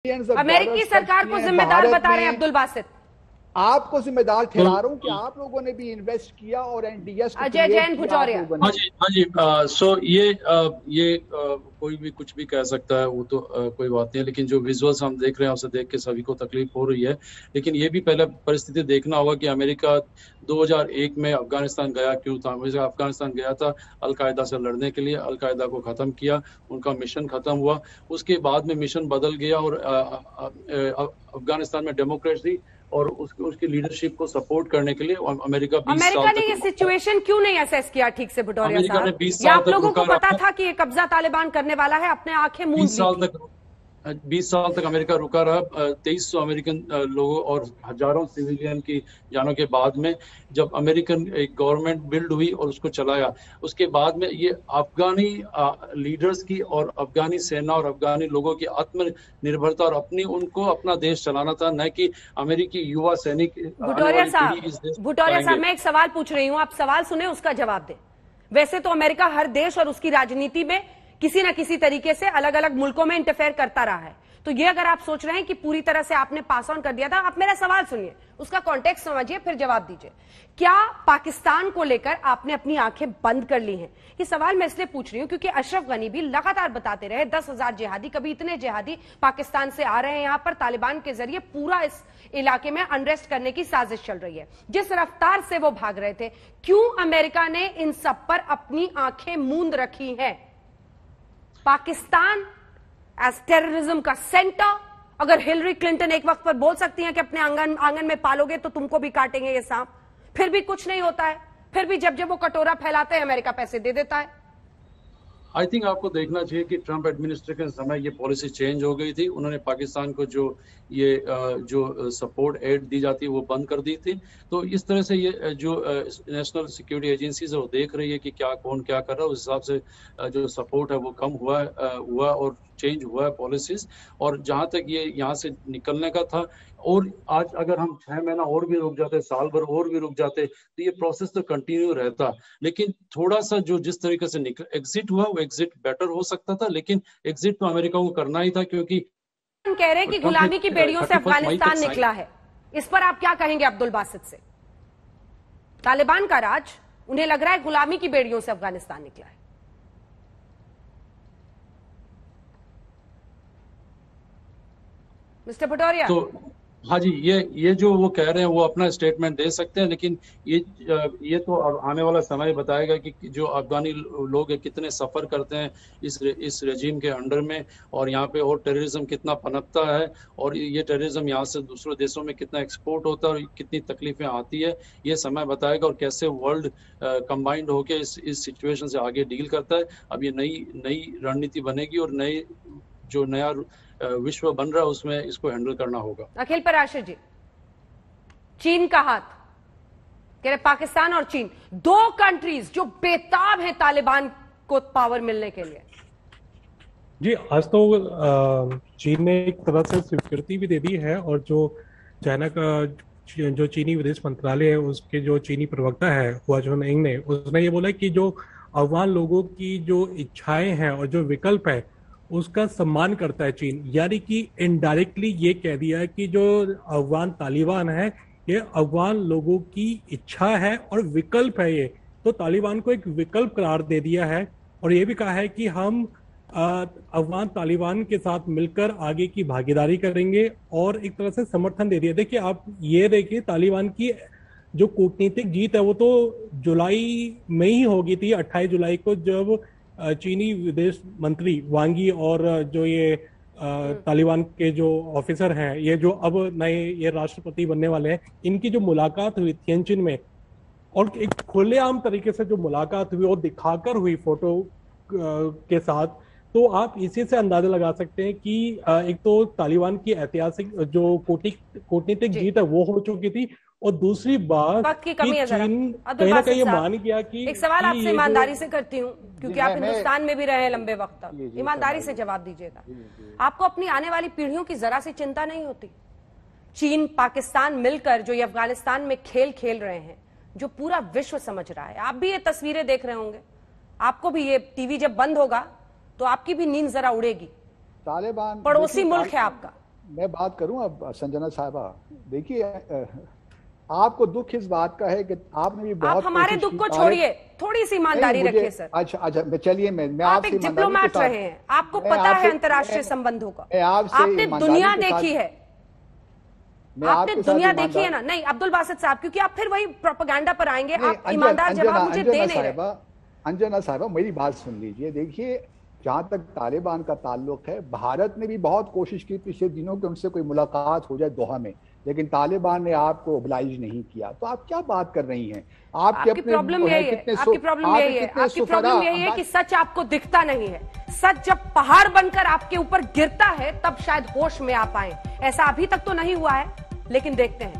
अमेरिकी सरकार को जिम्मेदार बता रहे हैं अब्दुल बासित। आपको जिम्मेदार ठहरा रहा हूं कि आप लोगों ने भी इन्वेस्ट किया और एनडीएस अजय जैन भुजौरिया। हाँ जी सो ये कोई भी कुछ भी कह सकता है, वो तो कोई बात नहीं है, लेकिन जो विजुअल्स हम देख रहे हैं उसे देख के सभी को तकलीफ हो रही है। लेकिन ये भी पहले परिस्थिति देखना होगा कि अमेरिका 2001 में अफगानिस्तान गया क्यों था। अफगानिस्तान गया था अलकायदा से लड़ने के लिए, अलकायदा को ख़त्म किया, उनका मिशन ख़त्म हुआ। उसके बाद में मिशन बदल गया और अफगानिस्तान में डेमोक्रेसी और उसकी लीडरशिप को सपोर्ट करने के लिए अमेरिका ने ये सिचुएशन क्यों नहीं असेस किया ठीक से भुटौरिया साहब? या आप लोगों को पता था कि ये कब्जा तालिबान करने वाला है? अपने आंखें मूंद ली। 20 साल तक अमेरिका रुका रहा। 2300 अमेरिकन लोगों और हजारों सिविलियन की जानों के बाद में जब अमेरिकन एक गवर्नमेंट बिल्ड हुई और उसको चलाया, उसके बाद में ये अफगानी लीडर्स की और अफगानी सेना और अफगानी लोगों की आत्मनिर्भरता और उनको अपना देश चलाना था, न कि अमेरिकी युवा सैनिक। भुटौरिया साहब मैं एक सवाल पूछ रही हूँ, आप सवाल सुने उसका जवाब दें। वैसे तो अमेरिका हर देश और उसकी राजनीति में किसी न किसी तरीके से अलग अलग मुल्कों में इंटरफेयर करता रहा है, तो ये अगर आप सोच रहे हैं कि पूरी तरह से आपने पास ऑन कर दिया था, आप मेरा सवाल सुनिए, उसका कॉन्टेक्स्ट समझिए, फिर जवाब दीजिए। क्या पाकिस्तान को लेकर आपने अपनी आंखें बंद कर ली हैं? ये सवाल मैं इसलिए पूछ रही हूं क्योंकि अशरफ गनी भी लगातार बताते रहे 10,000 जिहादी, कभी इतने जिहादी पाकिस्तान से आ रहे हैं, यहां पर तालिबान के जरिए पूरा इस इलाके में अनरेस्ट करने की साजिश चल रही है। जिस रफ्तार से वो भाग रहे थे, क्यों अमेरिका ने इन सब पर अपनी आंखें मूंद रखी हैं? पाकिस्तान एज टेररिज्म का सेंटर, अगर हिलरी क्लिंटन एक वक्त पर बोल सकती हैं कि अपने आंगन में पालोगे तो तुमको भी काटेंगे ये सांप, फिर भी कुछ नहीं होता है, फिर भी जब वो कटोरा फैलाते हैं अमेरिका पैसे दे देता है। आई थिंक आपको देखना चाहिए कि ट्रंप एडमिनिस्ट्रेशन के समय ये पॉलिसी चेंज हो गई थी। उन्होंने पाकिस्तान को जो सपोर्ट एड दी जाती है वो बंद कर दी थी। तो इस तरह से ये जो नेशनल सिक्योरिटी एजेंसीज है वो देख रही है कि कौन क्या कर रहा है, उस हिसाब से जो सपोर्ट है वो कम हुआ और चेंज हुआ है पॉलिसीज। और जहां तक ये यहाँ से निकलने का था, और आज अगर हम 6 महीना और भी रुक जाते, साल भर और भी रुक जाते, तो ये प्रोसेस तो कंटिन्यू रहता। लेकिन थोड़ा सा जिस तरीके से एग्जिट हुआ वो एग्जिट बेटर हो सकता था, लेकिन एग्जिट तो अमेरिका को करना ही था, क्योंकि कह रहे हैं कि गुलामी की बेड़ियों से अफगानिस्तान निकला है। इस पर आप क्या कहेंगे अब्दुल बासित से? तालिबान का राज, उन्हें लग रहा है गुलामी की बेड़ियों से अफगानिस्तान निकला है। मिस्टर भुटौरिया। तो हाँ जी, ये जो वो कह रहे हैं वो अपना स्टेटमेंट दे सकते हैं, लेकिन ये तो अब आने वाला समय बताएगा कि जो अफगानी लोग हैं कितने सफर करते हैं इस रेजिम के अंडर में, और यहाँ पे और टेररिज्म कितना पनपता है, और ये टेररिज्म यहाँ से दूसरे देशों में कितना एक्सपोर्ट होता है और कितनी तकलीफें आती है, ये समय बताएगा। और कैसे वर्ल्ड कंबाइंड होकर इस सिचुएशन से आगे डील करता है। अब ये नई रणनीति बनेगी और नया विश्व बन रहा है, उसमें इसको हैंडल करना होगा। अखिल पराशर जी, चीन का हाथ, कह रहे पाकिस्तान और चीन दो कंट्रीज जो बेताब है तालिबान को पावर मिलने के लिए। जी, आज तो चीन ने एक तरह से स्वीकृति भी दे दी है, और जो चाइना का जो चीनी विदेश मंत्रालय है उसके जो चीनी प्रवक्ता है हुआ चुनयिंग ने, उसने ये बोला कि जो अफगान लोगों की जो इच्छाएं हैं और जो विकल्प है उसका सम्मान करता है चीन। यानी कि इनडायरेक्टली ये कह दिया है कि जो अफगान तालिबान है ये अफगान लोगों की इच्छा है और विकल्प है। ये तो तालिबान को एक विकल्प करार दे दिया है, और ये भी कहा है कि हम अफगान तालिबान के साथ मिलकर आगे की भागीदारी करेंगे, और एक तरह से समर्थन दे दिया। देखिए, आप ये देखिए, तालिबान की जो कूटनीतिक जीत है वो तो जुलाई में ही होगी थी, 28 जुलाई को, जब चीनी विदेश मंत्री वांगी और जो ये तालिबान के जो ऑफिसर हैं, ये जो अब नए ये राष्ट्रपति बनने वाले हैं, इनकी जो मुलाकात हुई थिएनचिन में, और एक खुलेआम तरीके से जो मुलाकात हुई वो दिखाकर हुई फोटो के साथ, तो आप इसी से अंदाजा लगा सकते हैं कि एक तो तालिबान की ऐतिहासिक जो कूटनीतिक जीत है वो हो चुकी थी, और दूसरी बात वक्त की कमी है, चीन कहीं ना कहीं मान गया कि एक सवाल आपसे ईमानदारी से करती हूँ, क्योंकि आप हिंदुस्तान में भी रहे लंबे वक्त तक, ईमानदारी से जवाब दीजिएगा। आपको अपनी आने वाली पीढ़ियों की जरा सी चिंता नहीं होती? चीन पाकिस्तान मिलकर जो ये अफगानिस्तान में खेल खेल रहे हैं, जो पूरा विश्व समझ रहा है, आप भी ये तस्वीरें देख रहे होंगे, आपको भी ये टीवी जब बंद होगा तो आपकी भी नींद जरा उड़ेगी। तालिबान पड़ोसी मुल्क है आपका, मैं बात करूं अब संजना साहिबा, देखिए आपको दुख इस बात का है कि आपने भी बहुत आप हमारे दुख को छोड़िए, थोड़ी सी ईमानदारी रखिए सर। अच्छा चलिए, मैं आप एक डिप्लोमेट रहे हैं, आपको पता है अंतर्राष्ट्रीय संबंधों का, आपने दुनिया देखी है, आपने दुनिया देखी है ना। नहीं अब्दुल बासित साहब, क्योंकि आप फिर वही प्रोपेगेंडा पर आएंगे, आप ईमानदार जवाब मुझे दे नहीं रहे। अंजना साहिबा मेरी बात सुन लीजिए। देखिए जहां तक तालिबान का ताल्लुक है, भारत ने भी बहुत कोशिश की पिछले दिनों कि उनसे कोई मुलाकात हो जाए दोहा में, लेकिन तालिबान ने आपको ओब्लाइज नहीं किया। तो आप क्या बात कर रही हैं? आपकी प्रॉब्लम यही है, आपकी प्रॉब्लम यही है, आपकी प्रॉब्लम यही है कि सच आपको दिखता नहीं है। सच जब पहाड़ बनकर आपके ऊपर गिरता है तब शायद होश में आ पाए। ऐसा अभी तक तो नहीं हुआ है, लेकिन देखते हैं।